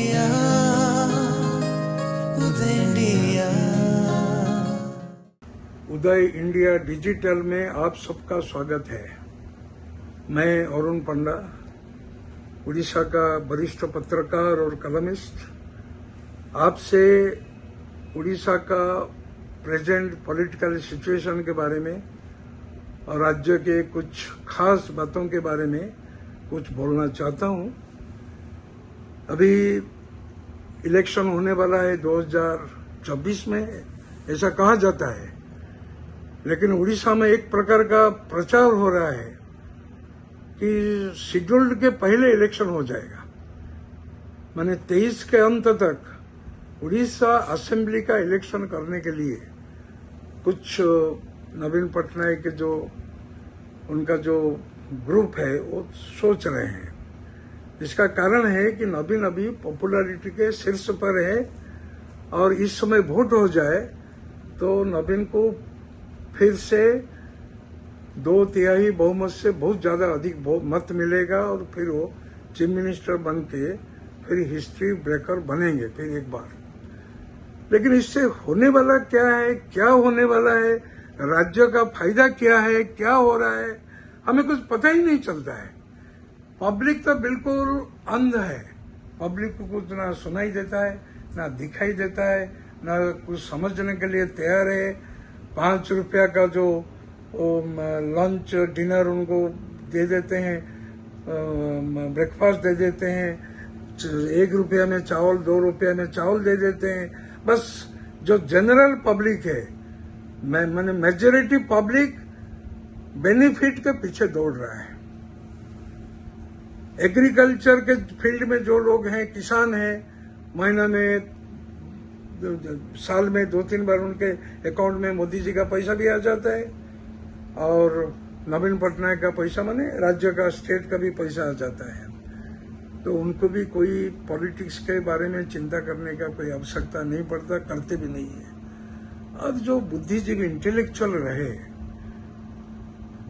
India, उदय India. उदय India digital में आप सबका स्वागत है। मैं अरुण पंडा, उड़ीसा का वरिष्ठ पत्रकार और कलमिस्ट, आपसे उड़ीसा का प्रेजेंट पॉलिटिकल सिचुएशन के बारे में और राज्य के कुछ खास बातों के बारे में कुछ बोलना चाहता हूं। अभी इलेक्शन होने वाला है 2024 में, ऐसा कहा जाता है, लेकिन उड़ीसा में एक प्रकार का प्रचार हो रहा है कि शेड्यूल्ड के पहले इलेक्शन हो जाएगा। माने 23 के अंत तक उड़ीसा असेंबली का इलेक्शन करने के लिए कुछ नवीन पटनायक के जो उनका जो ग्रुप है वो सोच रहे हैं। इसका कारण है कि नवीन अभी पॉपुलैरिटी के शीर्ष पर है और इस समय वोट हो जाए तो नवीन को फिर से 2/3 बहुमत से बहुत ज्यादा अधिक मत मिलेगा और फिर वो चीफ मिनिस्टर बन के फिर हिस्ट्री ब्रेकर बनेंगे फिर एक बार। लेकिन इससे होने वाला क्या है, क्या होने वाला है, राज्य का फायदा क्या है, क्या हो रहा है, हमें कुछ पता ही नहीं चलता है। पब्लिक तो बिल्कुल अंध है। पब्लिक को कुछ ना सुनाई देता है, ना दिखाई देता है, ना कुछ समझने के लिए तैयार है। 5 रुपया का जो लंच डिनर उनको दे देते हैं, ब्रेकफास्ट दे देते हैं, 1 रुपया में चावल, 2 रुपया में चावल दे देते हैं। बस जो जनरल पब्लिक है, मैंने मेजॉरिटी पब्लिक बेनिफिट के पीछे दौड़ रहा है। एग्रीकल्चर के फील्ड में जो लोग हैं, किसान हैं, महीना में साल में 2-3 बार उनके अकाउंट में मोदी जी का पैसा भी आ जाता है और नवीन पटनायक का पैसा, माने राज्य का, स्टेट का भी पैसा आ जाता है। तो उनको भी कोई पॉलिटिक्स के बारे में चिंता करने का कोई आवश्यकता नहीं पड़ता, करते भी नहीं है। अब जो बुद्धिजीवी इंटेलेक्चुअल रहे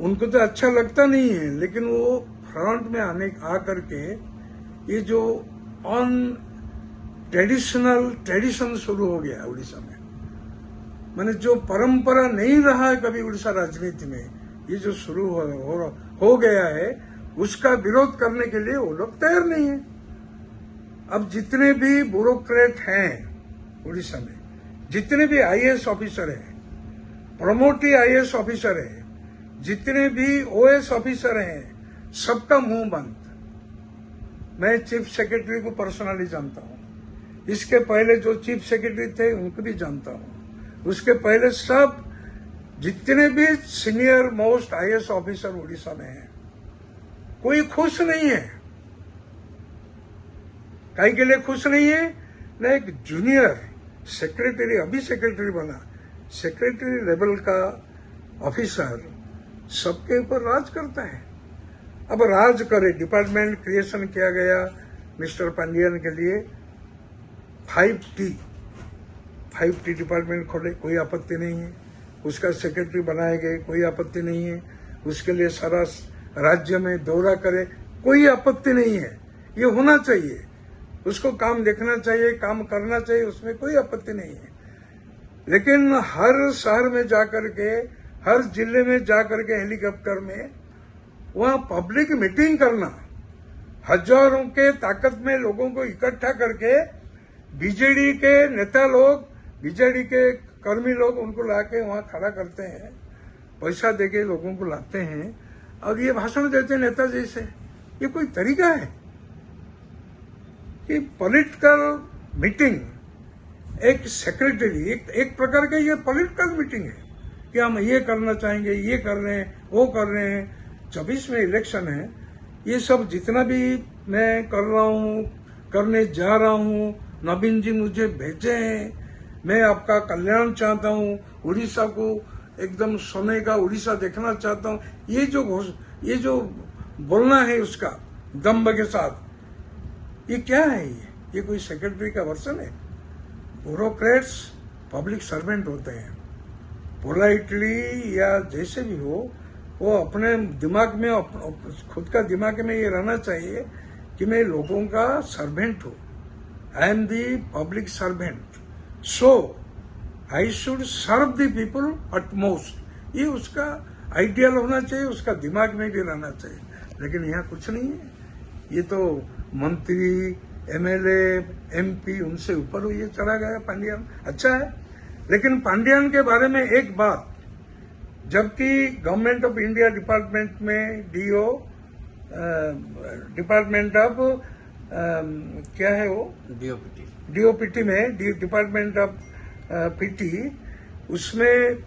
उनको तो अच्छा लगता नहीं है, लेकिन वो फ्रंट में आकर के ये जो ट्रेडिशन शुरू हो गया उड़ीसा में, माने जो परंपरा नहीं रहा है कभी उड़ीसा राजनीति में, ये जो शुरू हो गया है, उसका विरोध करने के लिए वो लोग तैयार नहीं है। अब जितने भी ब्यूरोक्रेट हैं उड़ीसा में, जितने भी आईएएस ऑफिसर हैं, प्रमोटी आईएएस ऑफिसर हैं, जितने भी ओएस ऑफिसर हैं, सबका मुंह बंद। मैं चीफ सेक्रेटरी को पर्सनली जानता हूं, इसके पहले जो चीफ सेक्रेटरी थे उनको भी जानता हूं, उसके पहले सब जितने भी senior most IAS officer Orissa में हैं, कोई खुश नहीं है। काहे के लिए खुश नहीं है? ना एक जूनियर सेक्रेटरी, अभी सेक्रेटरी बना, सेक्रेटरी लेवल का ऑफिसर सबके ऊपर राज करता है। अब राज करे, डिपार्टमेंट क्रिएशन किया गया मिस्टर पांडियन के लिए, 5T डिपार्टमेंट खोले, कोई आपत्ति नहीं है। उसका सेक्रेटरी बनाए गए, कोई आपत्ति नहीं है। उसके लिए सारा राज्य में दौरा करे, कोई आपत्ति नहीं है। ये होना चाहिए, उसको काम देखना चाहिए, काम करना चाहिए, उसमें कोई आपत्ति नहीं है। लेकिन हर शहर में जाकर के, हर जिले में जाकर के हेलीकॉप्टर में वहां पब्लिक मीटिंग करना, हजारों के ताकत में लोगों को इकट्ठा करके, बीजेडी के नेता लोग, बीजेडी के कर्मी लोग उनको लाके वहां खड़ा करते हैं, पैसा देके लोगों को लाते हैं और ये भाषण देते हैं नेता जैसे। ये कोई तरीका है कि पॉलिटिकल मीटिंग, एक सेक्रेटरी, एक प्रकार का ये पॉलिटिकल मीटिंग है कि हम ये करना चाहेंगे, ये कर रहे हैं, वो कर रहे हैं। 24 में इलेक्शन है, ये सब जितना भी मैं कर रहा हूँ, करने जा रहा हूँ, नवीन जी मुझे भेजे हैं, मैं आपका कल्याण चाहता हूँ, उड़ीसा को एकदम सोने का उड़ीसा देखना चाहता हूँ, ये जो बोलना है उसका दम्भ के साथ, ये क्या है? ये कोई सेक्रेटरी का वर्सन है? ब्यूरोक्रेट्स पब्लिक सर्वेंट होते हैं, पोलाइटली या जैसे भी हो, वो अपने दिमाग में, खुद का दिमाग में ये रहना चाहिए कि मैं लोगों का सर्वेंट हूँ, I am the public servant, so I should serve the people utmost. ये उसका आइडियल होना चाहिए, उसका दिमाग में भी रहना चाहिए। लेकिन यहाँ कुछ नहीं है। ये तो मंत्री, एमएलए, एमपी उनसे ऊपर ये चला गया पांडियान। अच्छा है, लेकिन पांडियान के बारे में एक बात, जबकि गवर्नमेंट ऑफ इंडिया डिपार्टमेंट में डीओ, डिपार्टमेंट ऑफ क्या है वो, डीओपीटी में, डिपार्टमेंट ऑफ पीटी, उसमें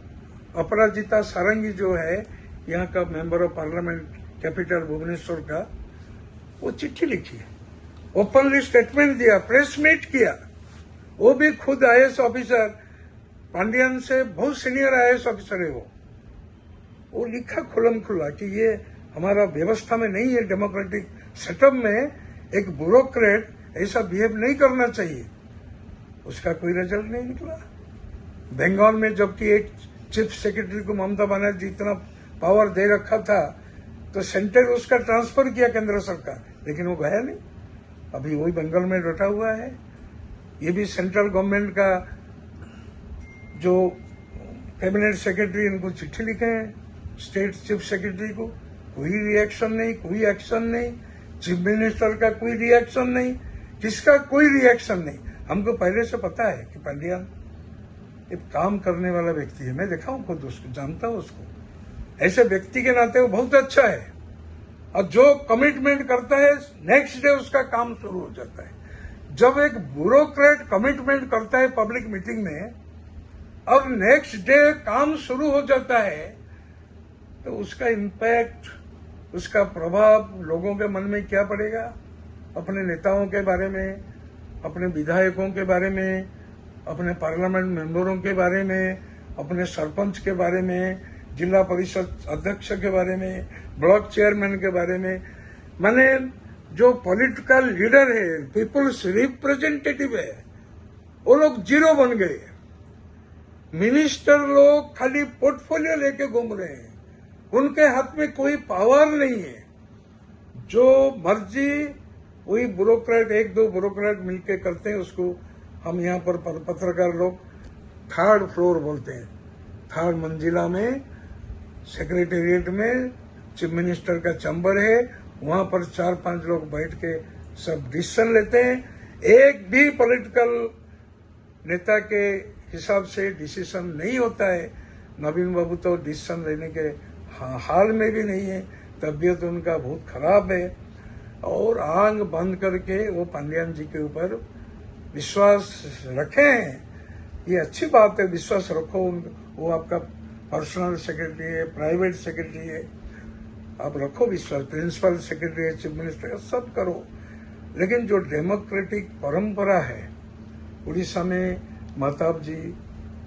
अपराजिता सारंगी जो है यहाँ का member of parliament capital Bhubaneswar का, वो चिट्ठी लिखी, ओपनली स्टेटमेंट दिया, प्रेस मीट किया। वो भी खुद आईएएस ऑफिसर, पांडियन से बहुत सीनियर आईएएस ऑफिसर है वो लिखा खुलम खुला कि ये हमारा व्यवस्था में नहीं है, डेमोक्रेटिक सेटअप में एक ब्यूरोक्रेट ऐसा बिहेव नहीं करना चाहिए। उसका कोई रिजल्ट नहीं निकला। बंगाल में जबकि एक चीफ सेक्रेटरी को ममता बनर्जी इतना पावर दे रखा था, तो सेंटर उसका ट्रांसफर किया केंद्र सरकार, लेकिन वो गया नहीं। अभी वही बंगाल में डटा हुआ है। ये भी सेंट्रल गवर्नमेंट का जो कैबिनेट सेक्रेटरी, इनको चिट्ठी लिखे हैं स्टेट चीफ सेक्रेटरी को, कोई रिएक्शन नहीं, कोई एक्शन नहीं। चीफ मिनिस्टर का कोई रिएक्शन नहीं, किसका कोई रिएक्शन नहीं। हमको पहले से पता है कि पांडियान एक काम करने वाला व्यक्ति है। मैं देखा हूं खुद उसको, जानता हूं उसको। ऐसे व्यक्ति के नाते वो बहुत अच्छा है, और जो कमिटमेंट करता है नेक्स्ट डे उसका काम शुरू हो जाता है। जब एक ब्यूरोक्रेट कमिटमेंट करता है पब्लिक मीटिंग में और नेक्स्ट डे काम शुरू हो जाता है, तो उसका इम्पैक्ट, उसका प्रभाव लोगों के मन में क्या पड़ेगा। अपने नेताओं के बारे में, अपने विधायकों के बारे में, अपने पार्लियामेंट मेंबरों के बारे में, अपने सरपंच के बारे में, जिला परिषद अध्यक्ष के बारे में, ब्लॉक चेयरमैन के बारे में, माने जो पॉलिटिकल लीडर है, पीपुल्स रिप्रेजेंटेटिव है, वो लोग जीरो बन गए। मिनिस्टर लोग खाली पोर्टफोलियो लेके घूम रहे हैं, उनके हाथ में कोई पावर नहीं है। जो मर्जी वही ब्यूरोक्रेट, एक दो ब्यूरोक्रेट मिलके करते हैं। उसको हम यहाँ पर पत्रकार लोग थर्ड फ्लोर बोलते हैं। थर्ड मंजिला में सेक्रेटेरिएट में चीफ मिनिस्टर का चैम्बर है, वहां पर 4-5 लोग बैठ के सब डिसीजन लेते हैं। एक भी पॉलिटिकल नेता के हिसाब से डिसीजन नहीं होता है। नवीन बाबू तो डिसीजन लेने के हाल में भी नहीं है, तबीयत उनका बहुत खराब है, और आंख बंद करके वो पांडियान जी के ऊपर विश्वास रखें। ये अच्छी बात है, विश्वास रखो। वो आपका पर्सनल सेक्रेटरी है, प्राइवेट सेक्रेटरी है, आप रखो विश्वास। प्रिंसिपल सेक्रेटरी है, चीफ मिनिस्टर है, सब करो। लेकिन जो डेमोक्रेटिक परंपरा है, उड़ीसा में महताब जी,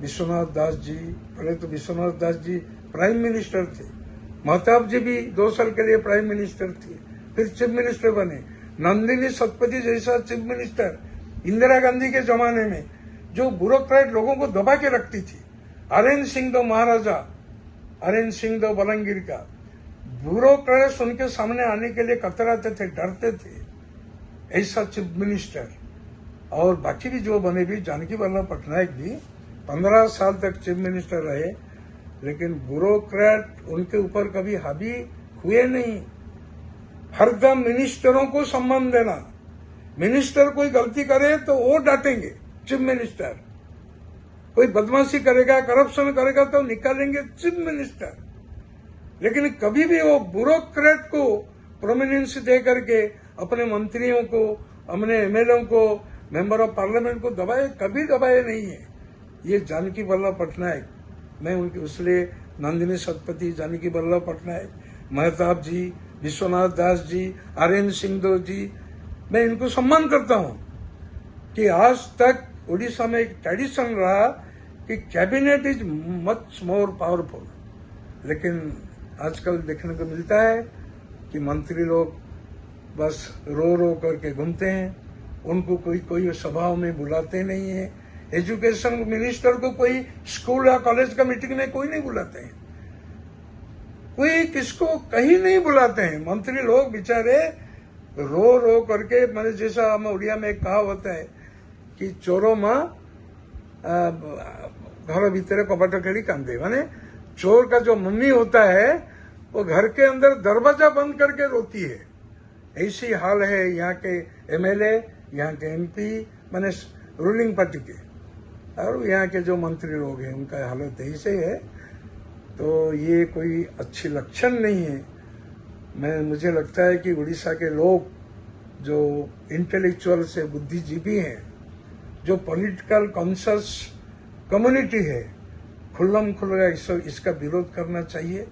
विश्वनाथ दास जी, पहले तो विश्वनाथ दास जी प्राइम मिनिस्टर थे, महताब जी भी 2 साल के लिए प्राइम मिनिस्टर थे, फिर चीफ मिनिस्टर बने। नंदिनी सतपथी जैसा चीफ मिनिस्टर इंदिरा गांधी के जमाने में, जो ब्यूरोक्रेट लोगों को दबा के रखती थी। आरएन सिंह दो महाराजा, आरएन सिंह दो बलंगीर का, ब्यूरोक्रेट्स उनके सामने आने के लिए कतराते थे, डरते थे। ऐसा चीफ मिनिस्टर, और बाकी भी जो बने भी, जानकी वल्लभ पटनायक भी 15 साल तक चीफ मिनिस्टर रहे, लेकिन ब्यूरोक्रेट उनके ऊपर कभी हावी हुए नहीं। हरदम मिनिस्टरों को सम्मान देना। मिनिस्टर कोई गलती करे तो वो डांटेंगे चीफ मिनिस्टर, कोई बदमाशी करेगा, करप्शन करेगा तो निकालेंगे चीफ मिनिस्टर। लेकिन कभी भी वो ब्यूरोक्रेट को प्रोमिनेंस दे करके अपने मंत्रियों को, अपने एमएलए को, मेंबर ऑफ पार्लियामेंट को दबाए, कभी दबाए नहीं है। ये जानकी वल्लभ पटनायक, मैं उनके उसलिए नंदिनी सतपथी, जानकी वल्लभ पटनायक, महताब जी, विश्वनाथ दास जी, आरएन सिंह जी, मैं इनको सम्मान करता हूं कि आज तक उड़ीसा में एक ट्रेडिशन रहा कि cabinet is much more powerful. लेकिन आजकल देखने को मिलता है कि मंत्री लोग बस रो रो करके घूमते हैं, उनको कोई सभाओं में बुलाते नहीं है। एजुकेशन मिनिस्टर को कोई स्कूल या कॉलेज का मीटिंग में कोई नहीं बुलाते हैं, कोई किसको कहीं नहीं बुलाते हैं। मंत्री लोग बेचारे रो रो करके, मैंने जैसा हम उड़िया में कहा होता है, कि चोरों माँ घर भीतर कपाट खेली कांदे, माने चोर का जो मम्मी होता है वो घर के अंदर दरवाजा बंद करके रोती है। ऐसी हाल है यहाँ के एमएलए, यहाँ के एमपी, माने रूलिंग पार्टी के, और यहाँ के जो मंत्री लोग हैं उनका हालत ऐसे है। तो ये कोई अच्छी लक्षण नहीं है। मुझे लगता है कि उड़ीसा के लोग जो इंटेलेक्चुअल से बुद्धिजीवी हैं, जो पॉलिटिकल कॉन्शियस कम्युनिटी है, खुल्लम खुल्ला इसका विरोध करना चाहिए।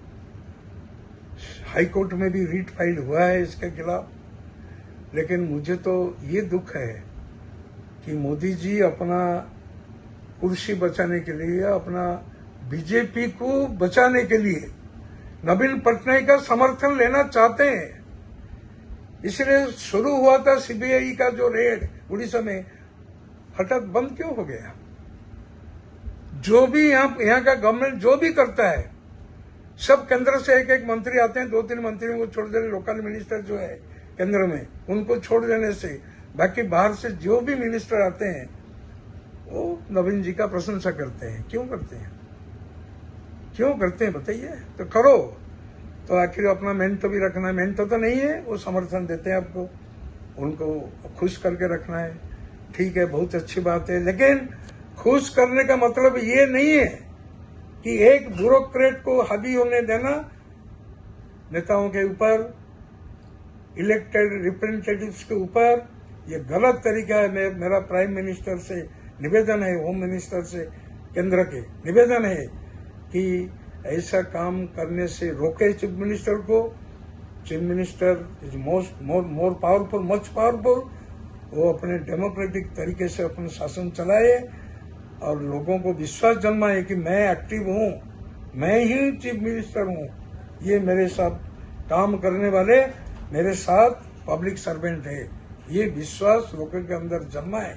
हाई कोर्ट में भी रीट फाइल हुआ है इसके खिलाफ। लेकिन मुझे तो ये दुख है कि मोदी जी अपना कुर्सी बचाने के लिए, अपना बीजेपी को बचाने के लिए नवीन पटनायक का समर्थन लेना चाहते हैं। इसलिए शुरू हुआ था सीबीआई का जो रेड उड़ीसा में, हठात बंद क्यों हो गया? जो भी यहाँ का गवर्नमेंट जो भी करता है, सब केंद्र से एक एक मंत्री आते हैं, 2-3 मंत्रियों को छोड़ देने, लोकल मिनिस्टर जो है केंद्र में उनको छोड़ देने से बाकी बाहर से जो भी मिनिस्टर आते हैं वो नवीन जी का प्रशंसा करते हैं। क्यों करते हैं? क्यों करते हैं बताइए? तो करो, तो आखिर अपना मेहनत भी रखना है। मेहनत तो नहीं है, वो समर्थन देते हैं आपको, उनको खुश करके रखना है। ठीक है, बहुत अच्छी बात है, लेकिन खुश करने का मतलब ये नहीं है कि एक ब्यूरोक्रेट को हावी होने देना नेताओं के ऊपर, इलेक्टेड रिप्रेजेंटेटिव्स के ऊपर। ये गलत तरीका है। मेरा प्राइम मिनिस्टर से निवेदन है, होम मिनिस्टर से केंद्र के निवेदन है कि ऐसा काम करने से रोके चीफ मिनिस्टर को। Chief minister is more powerful, much powerful. वो अपने डेमोक्रेटिक तरीके से अपना शासन चलाए और लोगों को विश्वास जन्माए कि मैं एक्टिव हूँ, मैं ही चीफ मिनिस्टर हूँ, ये मेरे साथ काम करने वाले मेरे साथ पब्लिक सर्वेंट है। ये विश्वास लोगों के अंदर जन्माए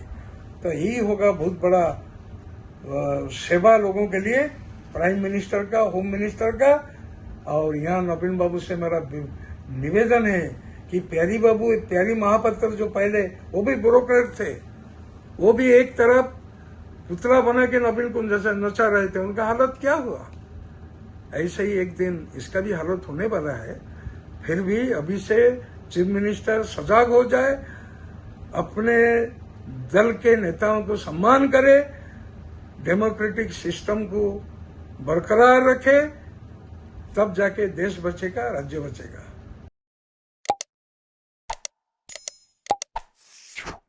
तो यही होगा बहुत बड़ा सेवा लोगों के लिए, प्राइम मिनिस्टर का, होम मिनिस्टर का। और यहाँ नवीन बाबू से मेरा निवेदन है कि प्यारी महापात्र जो पहले वो भी ब्यूरोक्रेट थे, वो भी एक तरफ पुतला बना के नवीन को जैसे नचा रहे थे, उनका हालत क्या हुआ? ऐसे ही एक दिन इसका भी हालत होने वाला है। फिर भी अभी से चीफ मिनिस्टर सजग हो जाए, अपने दल के नेताओं को सम्मान करे, डेमोक्रेटिक सिस्टम को बरकरार रखे, तब जाके देश बचेगा, राज्य बचेगा।